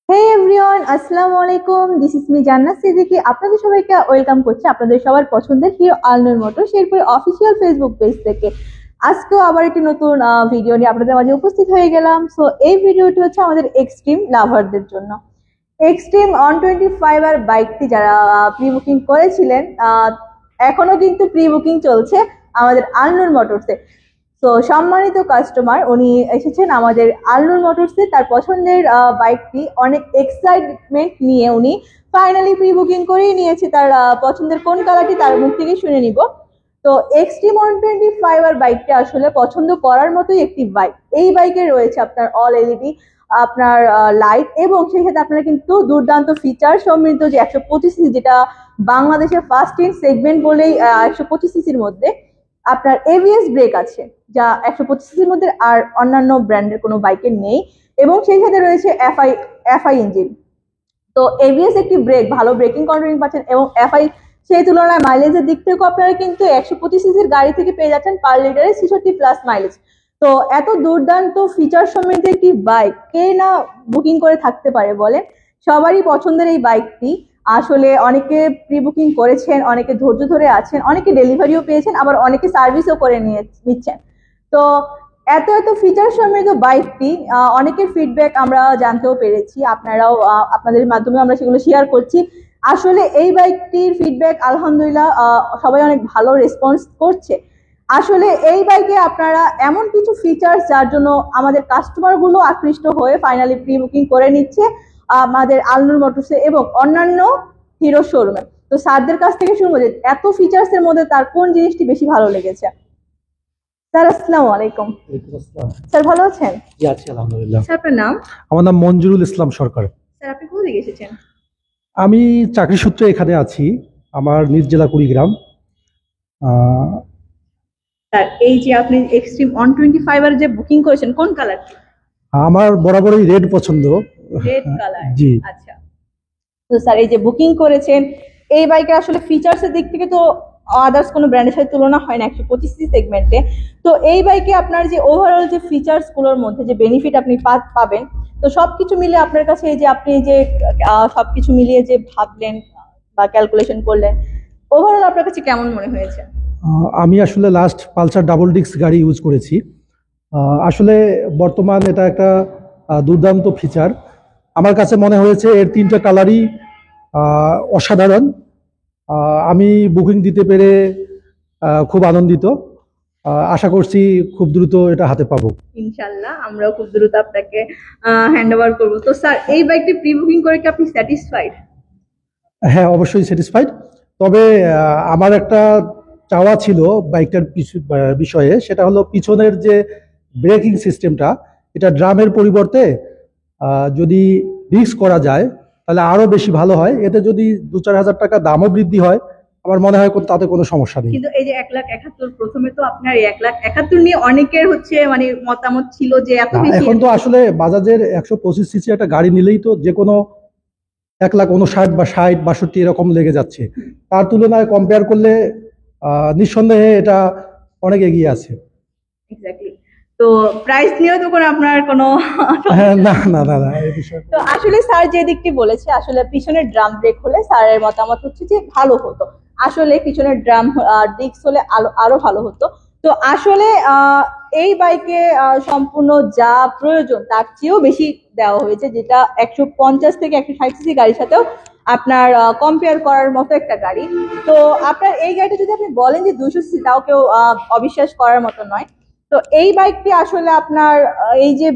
হে everyone, আসসালামু আলাইকুম। This is me জান্নাত সিদ্দিকী। আপনাদের সবাইকে ওয়েলকাম করছি আপনাদের সবার পছন্দের হিরো আলনুর মোটরস এরপর অফিসিয়াল ফেসবুক পেজ থেকে। আজকেও আবার একটি নতুন ভিডিও নিয়ে আপনাদের মাঝে উপস্থিত হয়ে গেলাম। সো এই ভিডিওটি হচ্ছে আমাদের এক্সট্রিম লাভারদের জন্য। এক্সট্রিম 125 আর বাইকটি যারা প্রি বুকিং করেছিলেন, এখনো কিন্তু প্রি বুকিং চলছে আমাদের আলনুর মোটরসে। তো সম্মানিত কাস্টমার উনি এসেছেন আমাদের আলনুর মোটরসে তার পছন্দের বাইকটি অনেক এক্সাইটমেন্ট নিয়ে উনি ফাইনালি প্রি বুকিং করেই নিয়েছে। তার পছন্দের কোন কালারটি তার মুখ থেকে শুনে নিব। তো এক্সট্রিম 125 আর বাইকটা আসলে পছন্দ করার মতোই একটি বাইক। এই বাইকে রয়েছে আপনার অল এলইডি আপনার লাইট, এবং সেই সাথে আপনারা কিন্তু দুর্দান্ত ফিচার সমৃদ্ধ যে 125 সিসি, যেটা বাংলাদেশের ফার্স্ট ইন সেগমেন্ট বলেই 125 সিসির মধ্যে আপনার এবিএস ব্রেক আছে, যা 125 সিসির মধ্যে আর অন্যান্য ব্র্যান্ডের কোনো বাইকের নেই। এবং সেই সাথে রয়েছে এফআই ইঞ্জিন। তো এবিএস একটি ব্রেক, ভালো ব্রেকিং কন্ট্রোলিং পাচ্ছেন, এবং এফআই সেই তুলনায় মাইলেজের দিক থেকেও আপনারা কিন্তু 125 সিসির গাড়ি থেকে পেয়ে যাচ্ছেন পার লিটারে 66+ মাইলেজ। তো এত দুর্দান্ত ফিচার সমৃদ্ধ একটি বাইক কে না বুকিং করে থাকতে পারে বলেন। সবারই পছন্দের এই বাইকটি আসলে অনেকে প্রি বুকিং করেছেন, অনেকে ধৈর্য ধরে আছেন, অনেকে ডেলিভারিও পেয়েছেন, আবার অনেকে সার্ভিসও করে নিচ্ছেন। তো এত এত ফিচার সমৃদ্ধ বাইকটি অনেকের ফিডব্যাক আমরা জানতেও পেরেছি, আপনারাও আপনাদের মাধ্যমে আমরা সেগুলো শেয়ার করছি। আসলে এই বাইকটির ফিডব্যাক আলহামদুলিল্লাহ সবাই অনেক ভালো রেসপন্স করছে। আসলে এই বাইকে আপনারা এমন কিছু ফিচার্স যার জন্য আমাদের কাস্টমার গুলো আকৃষ্ট হয়ে ফাইনালি প্রি বুকিং করে নিচ্ছে আমাদের আলনুর মোটরসে এবং অন্যান্য হিরো শোরুমে। তো স্যারদের কাছ থেকে শুনবো যে এত ফিচার্স এর মধ্যে তার কোন জিনিসটি বেশি ভালো লেগেছে। স্যার আসসালামু আলাইকুম। স্যার ভালো আছেন? জি আছি আলহামদুলিল্লাহ। স্যার আপনার নাম? আমার নাম মঞ্জুরুল ইসলাম সরকার। স্যার আপনি কোথা থেকে এসেছেন? আমি চাকরি সূত্রে এখানে আছি, আমার নিজ জেলা কুড়িগ্রাম। স্যার এই যে আপনি এক্সট্রিম 125 এর যে বুকিং করেছেন কোন কালারটি? আমার বরাবরই রেড পছন্দ। Red colour. জি আচ্ছা। তো স্যার এই যে বুকিং করেছেন এই বাইকের আসলে ফিচার্স এর দিক থেকে তো আদার্স কোনো ব্র্যান্ডের সাথে তুলনা হয় না 125 সিসি সেগমেন্টে। তো এই বাইকে আপনার যে ওভারঅল যে ফিচার্স গুলোর মধ্যে যে বেনিফিট আপনি পাবেন, তো সবকিছু মিলে আপনার কাছে এই যে আপনি যে সবকিছু মিলিয়ে যে ভাবলেন বা ক্যালকুলেশন করলেন, ওভারঅল আপনার কাছে কেমন মনে হয়েছে? আমি আসলে লাস্ট পালসার ডাবল ডিস্ক গাড়ি ইউজ করেছি। আসলে বর্তমান এটা একটা দুর্দান্ত ফিচার। আমার কাছে মনে হয়েছে এর তিনটা কালারই অসাধারণ। আমি বুকিং দিতে পেরে খুব আনন্দিত। আশা করছি খুব দ্রুত এটা হাতে পাবো। ইনশাআল্লাহ আমরাও খুব দ্রুত আপনাকে হ্যান্ড ওভার করবো। তো স্যার এই বাইকটি প্রি বুকিং করে কি আপনি স্যাটিসফাইড? হ্যাঁ, অবশ্যই স্যাটিসফাইড। তবে আমার একটা চাওয়া ছিল বাইকটার বিষয়ে, সেটা হলো পিছনের যে ব্রেকিং সিস্টেমটা, এটা ড্রামের পরিবর্তে যদি ডিস্ক করা যায় তাহলে আরো বেশি ভালো হয়। এতে যদি 2-4 হাজার টাকা দামও বৃদ্ধি হয় আমার মনে হয় তাতে কোনো সমস্যা নেই। কিন্তু এই যে 1,71,000, প্রথমে তো আপনার 1,71,000 নিয়ে অনেকের হচ্ছে মানে মতামত ছিল যে এত বেশি। এখন তো আসলে বাজাজের 125 সিসি একটা গাড়ি নিলেই তো যে কোনো 1,59,000 বা 60-62 এরকম লেগে যাচ্ছে। তার তুলনায় কম্পেয়ার করলে নিঃসন্দেহে এটা অনেক এগিয়ে আছে। এক্স্যাক্টলি। তো প্রাইস নিয়েও তো আপনার কোনো না না না না এই বিষয়ে। তো আসলে স্যার যে দিকটি বলেছে, আসলে পিছনের ড্রাম ব্রেক হলে স্যারের মতামত হচ্ছে যে ভালো হতো। আসলে পিছনের ড্রাম ডিস্ক হলে আরো ভালো হতো। তো আসলে এই বাইকে সম্পূর্ণ যা প্রয়োজন তার চেয়েও বেশি দেওয়া হয়েছে, যেটা 150 থেকে 160 সিসি গাড়ির সাথেও আপনার কম্পেয়ার করার মতো একটা গাড়ি। তো আপনার এই গাড়িটা যদি আপনি বলেন যে 200 সিসি, তাও কেউ অবিশ্বাস করার মতো নয়। তো এই বাইকটি আসলে আপনার এই যে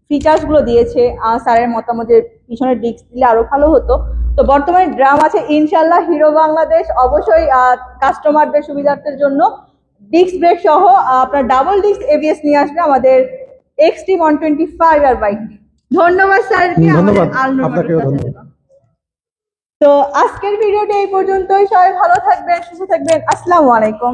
ফিচার্স গুলো দিয়েছে, স্যারের মতামতের পিছনের ডিস্ক দিলে আরো ভালো হতো। তো বর্তমানে ড্রাম আছে, ইনশাল্লাহ হিরো বাংলাদেশ অবশ্যই কাস্টমারদের সুবিধার্থের জন্য ডিস্ক ব্রেক সহ আপনার ডাবল ডিস্ক এবিএস নিয়ে আসবে আমাদের এক্সট্রিম 125 আর বাইকটি। ধন্যবাদ স্যারকে। ধন্যবাদ আপনাকেও ধন্যবাদ। তো আজকের ভিডিওটা এই পর্যন্তই। সবাই ভালো থাকবেন, সুস্থ থাকবেন। আসসালামু আলাইকুম।